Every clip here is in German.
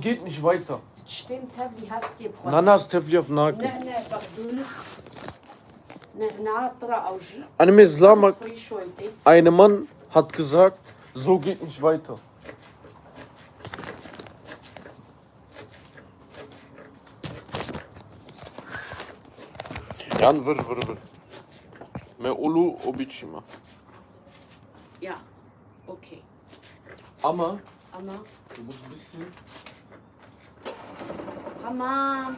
Geht nicht weiter. Stimmt, Tavli hat gebracht. Nanas Tefli auf Nake. Ne, Bardunus. Ne, Atra Auji. Einem Islam, Frisch heute. ein Mann hat gesagt, so geht nicht weiter. Yani vır. Me ulu obiçima. Ja, okay. Ama Ama, du musst ein bisschen. tamam.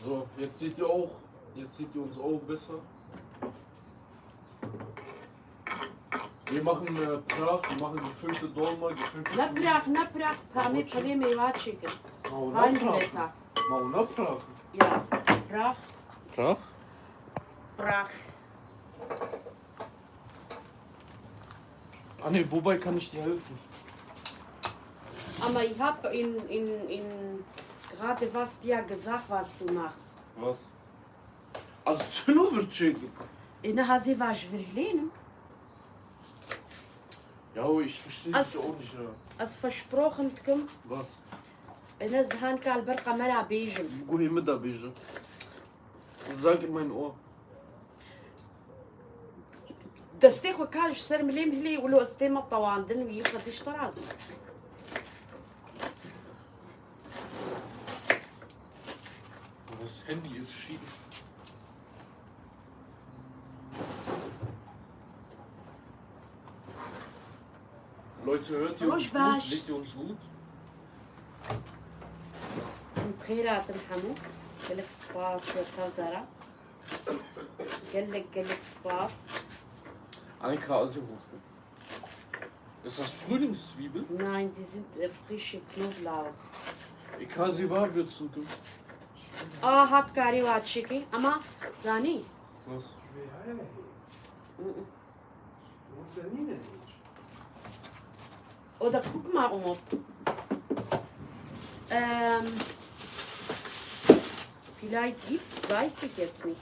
So, jetzt seht ihr auch. Jetzt seht ihr uns auch besser. Wir machen Prach, wir machen gefüllte Dolma, gefüllte. Naprak. Pami pali meyva chicken. Mauna Reinleta. Prach. Ja, Prach. Prach? Prach. Ah ne, wobei kann ich dir helfen? Aber ich habe in gerade was dir gesagt, was du machst. Was? Az Tschenovertschik. In der Hase war ich verlehnen. Ja, ich verstehe Als- dich auch nicht mehr. Als versprochen kommt, Was? in der Hand kann Berka Mera beigen. Go hier mit da, Beja. Sag in mein Ohr. دستيخو كاش سر مليم هلي ولو استيما طواندن ويقد اشتراض. Das Handy ist schief. Leute, hört ihr uns Rojbash. gut? Legt ihr uns gut? بخيرات الحمو قالك سباس وخزرة قالك سباس. Annika, also hoch. Ist das Frühlingszwiebel? Nein, die sind frische Knoblauch. Ikasi war Würzen. hat kari watschiki, ama zani. Was? Oder guck mal vielleicht gibt, weiß ich jetzt nicht.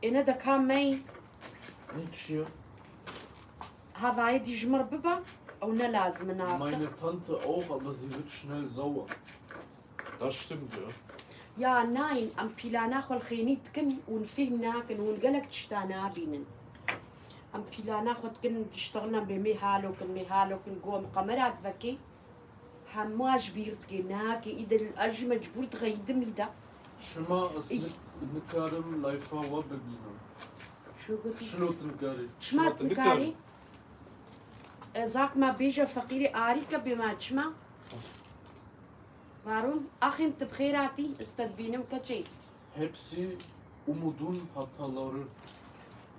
إن ده كان مي Nicht hier. هذا دي جمر ببا أو نلازم نعرف. Meine Tante auch, aber sie wird schnell sauer. Das stimmt, ja. يا ناين أم بيلانا خل خينيت كن ونفهمنا كن ونقلك تشتانا بينن. أم بيلانا خد كن تشتغلنا بمهالو كن قوم قمرات ذكي. هماش بيرت جناك إذا الأجمع جبرت غيدم لدا. Schimmer ist mit Karem Leifa Wabelina. شو قلت؟ Schlotenkari. شمات مكاري؟ زاك ما بيجا فقيري آريكا بما تشما. Warum? Ach, in der Bcherati ist das Bienen Katschi. Hepsi Umudun Hataları.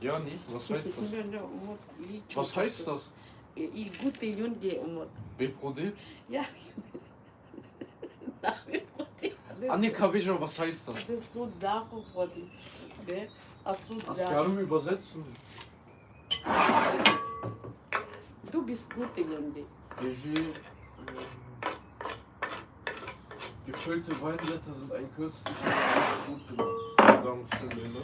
Ja, nicht? Was heißt das? Was heißt das? Ich gute Junge Umut. Beprode? Ja. Annika Beja, was heißt das? Das ist so da geworden. Ach so da. Askarım übersetzen. Du bist gute Junge. Beji. Gefüllte Weinblätter sind ein köstliches gut gemacht. Dankeschön, Lena.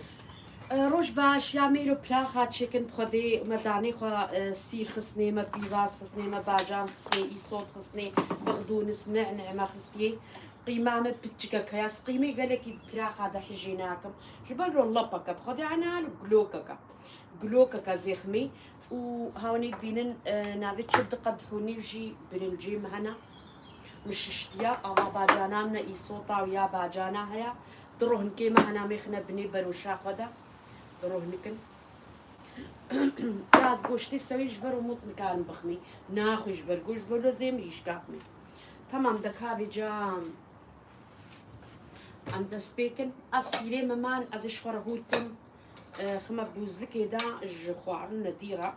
روش باش يعملوا بلاخة تشيكن بخدي مداني خا سير خصني ما بيواس خصني ما باجان خصني إيصوت خصني بغدونس نعنع خصني قيمة ما بتشكا كياس قيمة قالك بلاخة دا حجيناكم جبل الله بكا بخدي عنال جلوكا زخمي وهاوني بينن نابت شد قد هونيجي برنجي مهنا مش اشتيا أما باجانا من إيصوتا ويا باجانا هيا تروهن كيما هنا ميخنا بني بروشا خدا روهنكن راز گوشتی سوي جبر وموت مكان بخمي ناخو جبر گوش بلو زيم يشكاكمي تمام دكابي جام عم تسبيكن افسيري ممان از شخورهوتن خما بوزلك دا جخوارن نديرة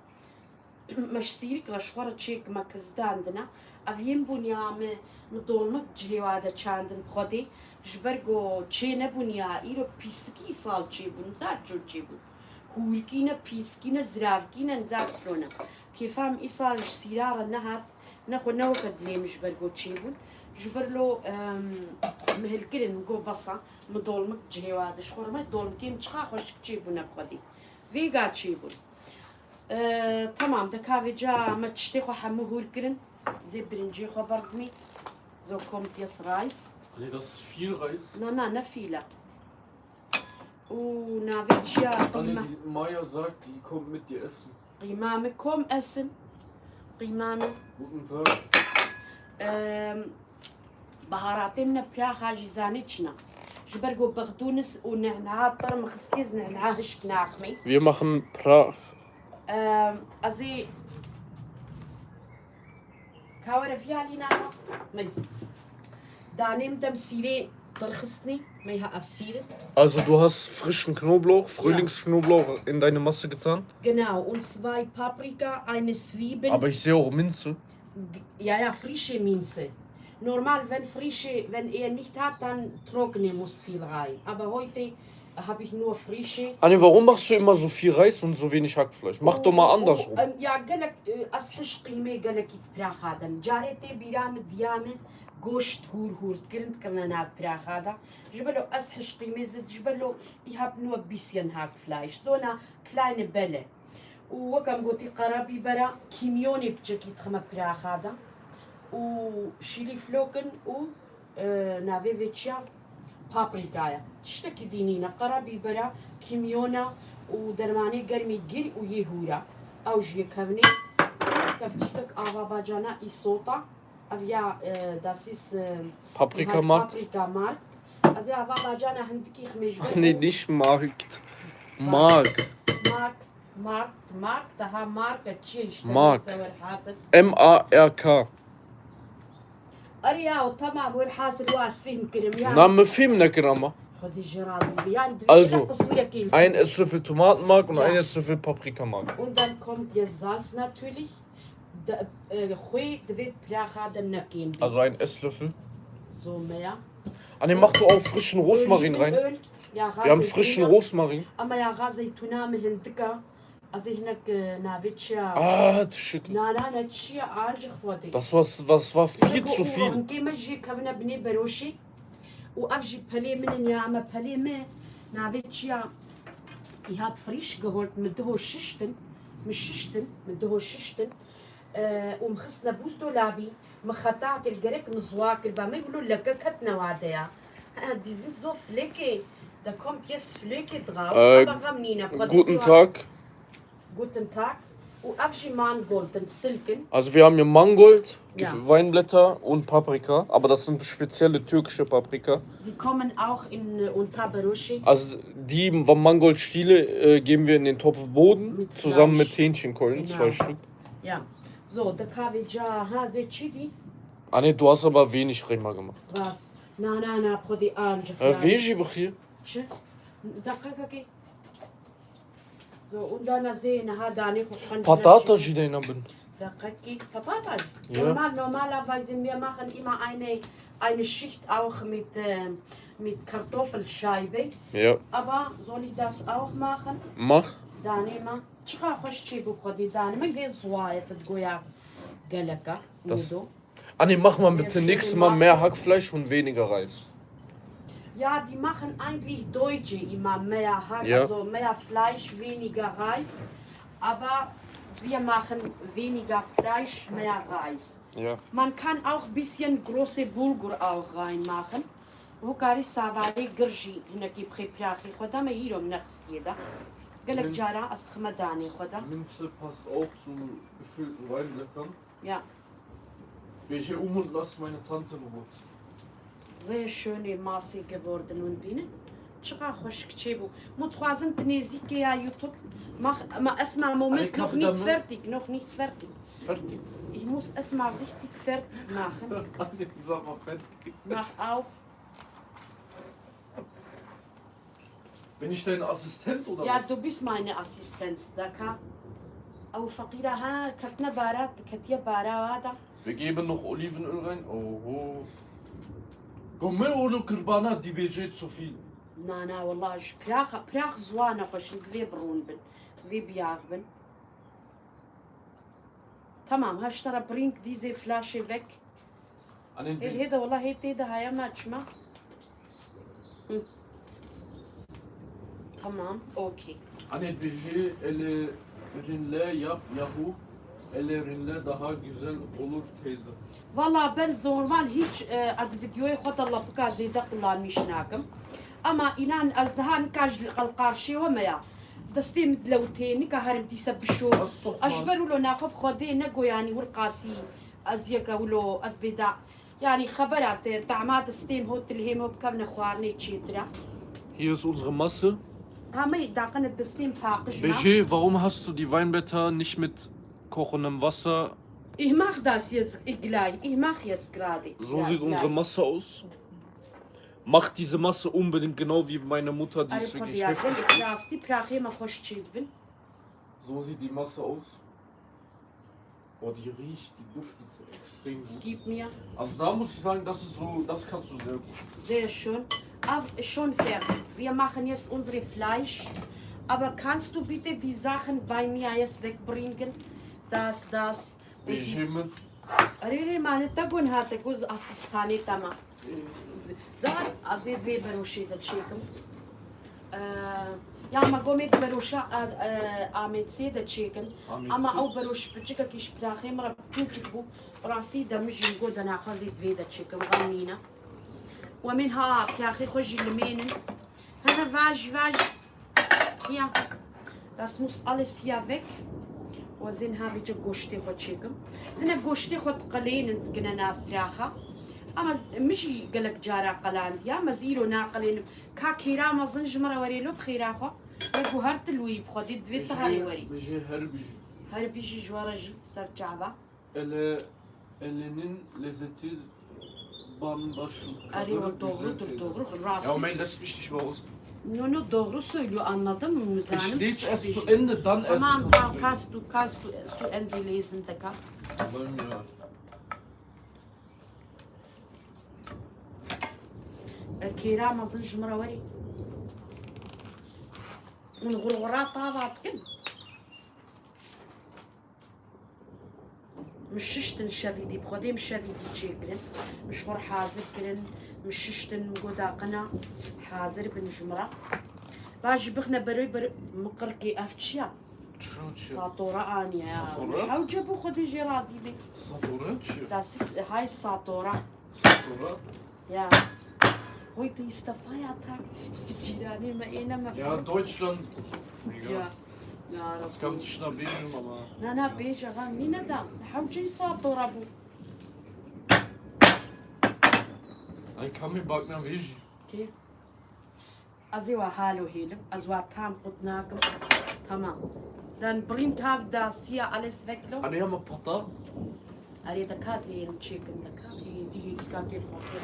مش سيرك لشخورة تشيك ما كزداندنا افيم بنيام ندولمك جليوادا چاندن بخودي جبرگو چه نبونیا ایرو پیسکی سال چه بون زاد جو چه بون هورکینه پیسکینه زرافکینه زاد فرونه کیفام ای سال سیرار نهات ناخو نوخد لي مجبر جو تشيبون جبرلو مهلكرن جو بصا مدولمك جهواد شخورما دولمكيم تشخا خوش تشيبون أبغدي فيجا تشيبون تمام دكافي جا ما تشتيخو حمو هولكرن زي برنجي خو برقمي زو كومت يس رايس Nee, das ist viel Reis. Na, nafila. Navitja Anne, die Maya sagt, die kommt mit dir essen. قيمامة كوم أسن قيمامة Guten Tag. بهاراتنا براخا جيزانيتشنا جبرقو بغدونس ونعناع طرم خسيز نعناعش كناقمي Wir machen Prach. أزي كاورا فيالي نعمة ميز دانيم دم سيري ترخصني ميها أفسيري Also du hast frischen Knoblauch, Frühlingsknoblauch in deine Masse getan. Genau, und 2 Paprika, eine Zwiebel. Aber ich sehe auch Minze. Ja, frische Minze. Normal, wenn ihr nicht habt, dann trockene muss viel rein. Aber heute habe ich nur frische. Anne, warum machst du immer so viel Reis und so wenig Hackfleisch? Mach doch mal andersrum. Ja, قالك أصحش قيمة قالك براخ هذا. جارتي بيرام ديامن gost hur كرنت كرنات براخ هذا. جبلو أصحش قيمة زد جبلو ich habe nur bisschen Hackfleisch. So eine kleine Bälle. وكم قلتي قرابي برا كيميوني بجكي تخم براخ هذا. وشيلي فلوكن نافيفيتشا بابريكايا تشتكي دينينا قرابي برا كيميونا ودرماني قرمي جير ويهورا او جيكفني كفتشتك افا باجانا ايسوطا افيا داسيس Paprika Mark? بابريكا مارك ازي افا باجانا هندكي خميجبر Nee, nicht Markt. Mark. مارك تها مارك تشيش Mark. M-A-R-K. أرياو تمام والحاصل واسفهم كريم يعني Name Filmneckerama. خدي جراد يعني Also, ein Esslöffel Tomatenmark und ein Esslöffel Paprikamark. Und dann kommt jetzt Salz natürlich. Also ein Esslöffel. So mehr. Anne, mach du auch frischen Rosmarin rein. Ja, Wir haben frischen Rosmarin. Aber ja, Rasaytuna mit Hindika. Also ich Navitcha. Ah, shit. Na, Tschia Arj Khwadi. Das war viel zu viel. Und geh mal hier Kavna Bni Beroshi. وأفجي بلي من النعمة بلي ما نعبتشيا يهاب فريش جهولت مدهو ششتن مش ششتن مدهو ششتن ومخصنا بوستو لابي مخطاك الجريك مزواك البامي يقولوا لك كتنا وعديا دي sind so Flecke da kommt jetzt Flecke drauf aber Ramnina Guten Tag. Guten Tag وأفجي Mangold den Silken. Also wir haben hier Mangold, Ja. Weinblätter und Paprika, aber das sind spezielle türkische Paprika. Die kommen auch in Unterberushi. Also die Mangoldstiele geben wir in den Topf Boden Mit zusammen Fleisch. mit Hähnchenkeulen, Genau. 2 Stück. Ja. So, da Kavija Hase Chidi. Ah ne, du hast aber wenig Rema gemacht. Was? Na, خدي أنج. Veji بخير. شو؟ دقيقة. So, und dann sehen, da nicht. Patata jidena bin. Daqaiqi. Patata. Ja. Normalerweise, wir machen immer eine Schicht auch mit Kartoffelscheibe. Ja. Aber soll ich das auch machen? Mach. دانيما شخا خوش تشي بخدي دانيما هي زوايا تتقويا قالكا مودو Anni, mach mal bitte nächstes Mal mehr Hackfleisch und weniger Reis. Ja, die machen eigentlich Deutsche immer mehr Hack, Ja. also mehr Fleisch, weniger Reis. Aber wir machen weniger Fleisch, mehr Reis. Ja. Man kann auch ein bisschen große Bulgur auch reinmachen. وكاري سافاري قرجي هنا كي بخي بلاخي خدا ما يروم نقص كده قالك جارا استخمداني خدا Minze passt auch zu gefüllten Weinblättern. Ja. Welche und lass meine Tante in Ruhe. Sehr schöne Maße geworden und bin. شقا خوش كتشيبو متخوازن تنيزيك يا يوتيوب ما اسمع Moment noch nicht fertig noch nicht fertig Fertig. ich muss erstmal richtig fertig machen Anni, sag mal fertig. mach auf Bin ich dein Assistent oder ja was? du bist meine Assistenz دكا أو فقيرة ها كتنا بارات كتيا بارا هذا Wir geben noch Olivenöl rein. Oh. Komm mir oder Kirbana, die Budget zu viel. نا والله براخ زوانة خوش في برون بن في بياغ بن Tamam, Hashtara, bring diese Flasche weg. Annen Hede والله hede haya maçma. Tamam, okay. Annen bizi ellerinle yap yahu. Ellerinle daha güzel olur teyze. Valla ben normal hiç ad videoyu خود الله بقى زيدا kullanmış nakım. Ama inan az daha nikaj القارشي ومايا دستي لو تاني كهرب دي سبشو أجبر له ناخذ خدي نجو يعني والقاسي أزيك ولو أتبدع يعني خبرات تعماد ستيم هوت الهيم هو بكم نخوارني تشيترا. Hier ist unsere Masse. همي داقن الدستيم فاقشنا. Beje, warum hast du die Weinblätter nicht mit kochendem Wasser? Ich mach das jetzt gleich. Ich mach jetzt gerade. So sieht unsere Masse aus. Mach diese Masse unbedingt genau wie meine Mutter, die ist wirklich heftig. So sieht die Masse aus. Boah, die riecht, die duftet extrem gut. Gib mir. Also da muss ich sagen, das ist so, das kannst du sehr gut. Sehr schön. Aber schon fertig. Wir machen jetzt unsere Fleisch. Aber kannst du bitte die Sachen bei mir jetzt wegbringen? Das. Rejime. Riri meine Tagun hatte kuz assistani tama. Da azid ve berushi da çekim. Ya ma gomet berusha AMC da çekim. Ama o beruş bıçıka ki şprahim ra çuçuk bu rasi da mijin goda na khazid ve da çekim gamina. ومنها يا اخي خرج المين هذا فاج ja das muss alles hier weg. وزين ها بيجي قشتي خد شيكم هنا قشتي خد قليل قلنا فراخة أما مشي قلك جارا قلان يا مزيلو ناقلين كاكيرا ما زنج مرة وريلو بخيراخة يقو هرت الوي بخدي دويت هاري وري Beje herbij. هاري بيجي جوارجي سر جعبا Elinin lezzeti bambaşka. أريو doğru Ja, Moment, lass mich nicht mal aus. No doğru söylüyor anladın mı Müzanım? Ich lese erst zu Ende, dann erst. Tamam kannst du zu Ende lesen Deka. Bei mir. كيرا ما زنج مرة وري من غرغرات طابات كل مش ششتن شافيدي بخدي مش شافيدي تشيكرن مش غور حاضر كرن مش ششتن مقودا قنا حاضر بن جمرة باجي بخنا بري مقركي أفتشيا ساطورة آنيا حاو جابو خدي جرادي بي هاي ساطورة Ja. Heute ist der Feiertag. Girani ma ena ma. Ja, Deutschland. Ja. Ja, Das kommt schnabeln, aber. Na beja gan mina da. Hawji satora bu. Ein Kammelbackner Vigi. Okay. Azwa halu hele. Azwa tam qutnakum. Tamam. Dann bringt hab das hier alles weg. Anne haben wir Pata. Ari da kazi chicken da kazi. Die ganze Hotel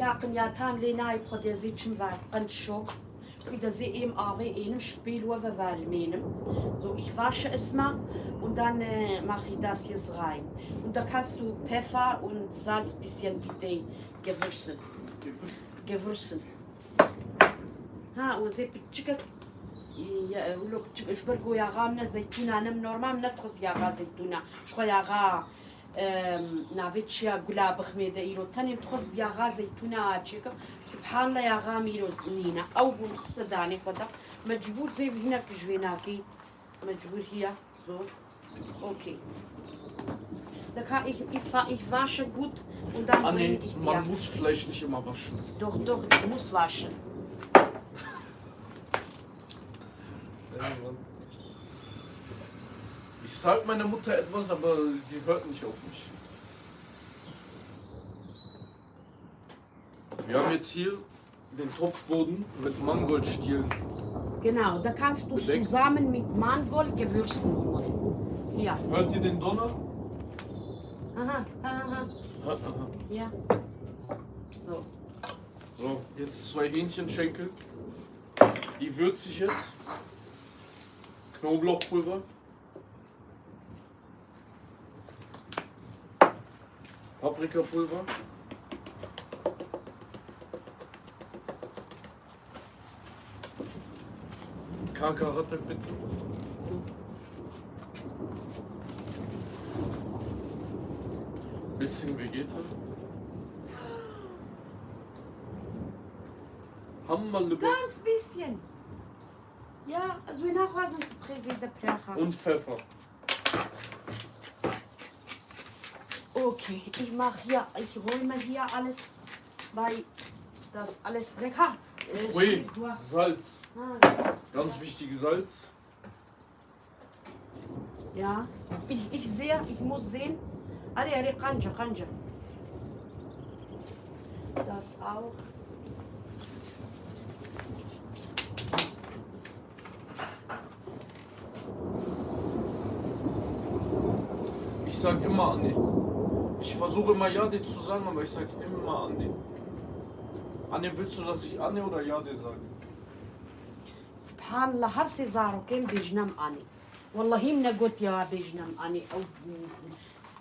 Ja, kan ja tam lena i pro der sitzen war ganz schock. Wieder sie eben aber einem Spiel über Walmenem. So, ich wasche es mal und dann mache ich das jetzt rein. Und da kannst du Pfeffer und Salz bisschen bitte gewürzen. Ha, und sie bitte ولو شبرقو يا غامنا زيتونة أنا نورمال نتخص يا غا زيتونة شخو يا غا نافيتشيا قلاب خميدة إيرو تاني تخص بيا غا زيتونة تشيكا سبحان الله يا غا ميرو نينا أو بنخص داني خدا مجبور زي هنا كجويناكي مجبور هي so okay da kann ich wasche gut und dann bringe ich dir. Man muss Fleisch nicht immer waschen. Doch, ich muss waschen. Ich sag meiner Mutter etwas, aber sie hört nicht auf mich. Wir haben jetzt hier den Topfboden mit Mangoldstielen. Genau, da kannst du bedeckt. Zusammen mit Mangold gewürzen. Ja. Hört ihr den Donner? Aha. Aha. Ja. So. So, jetzt 2 Hähnchenschenkel. Die würze ich jetzt. Knoblauchpulver. Paprikapulver. Kakarattak bitte. bisschen Vegeta. Hammer Ganz bisschen. Ja, also wir nachweisen Präsident Pracha. und Pfeffer. Okay, ich räume hier alles, weil das alles weg hat. Ui, Salz. Ah, Ganz wichtiges Salz. ja, ich sehe, ich muss sehen. Ari, Kanja. Das auch. Ich sag immer Andi. Ich versuche immer Jade zu sagen, aber ich sag immer Andi. Andi, willst du, dass ich Andi oder Jade sage? سبحان الله هر سي زارو كان بيجنم اني والله من قلت يا بيجنم اني او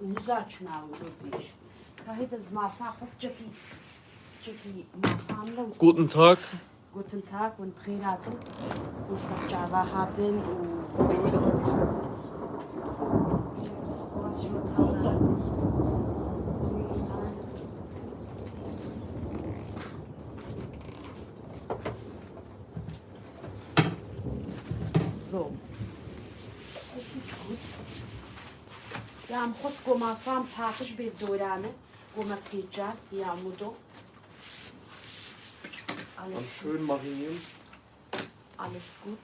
وزاتش معه بيج هيدا زما صاحب جكي ما صامله Guten Tag. guten Tag und Prädaten und Sajada hatten so. Es ist gut. Ja, am Khosko ma sam pakish بالدورانه وما بتيجات يا مودو. Dann Alles schön marinieren. Alles gut.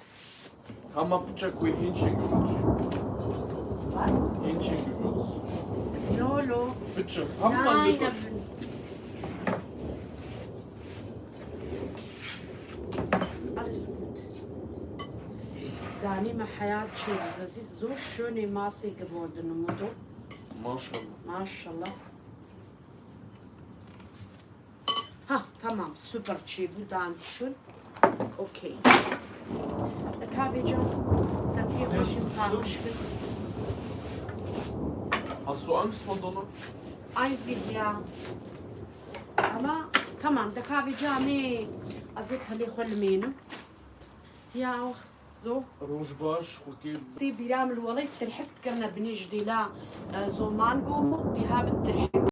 Kann man bitte Hähnchengewürz schicken? Was? Hähnchengewürz. Lolo. Bitte, Hammer Nein, lieber. alles gut. Dani ma hayat schön. Das ist so schöne Masse geworden, Mudo. Maşallah. Maşallah. Ha, tamam. Super Chibu. Dankeschön. Okay. Der Kaffeecan. Der Kirchhoff Dankeschön. Hast du Angst vor Donner? Eigentlich ja. Aber tamam. Der Kaffeecan ne. Also ich kann nicht Ja auch. So. Rouge Bash, okay. Die Biram Lualit, der Hekt, kann er nicht die la so Mango, die haben der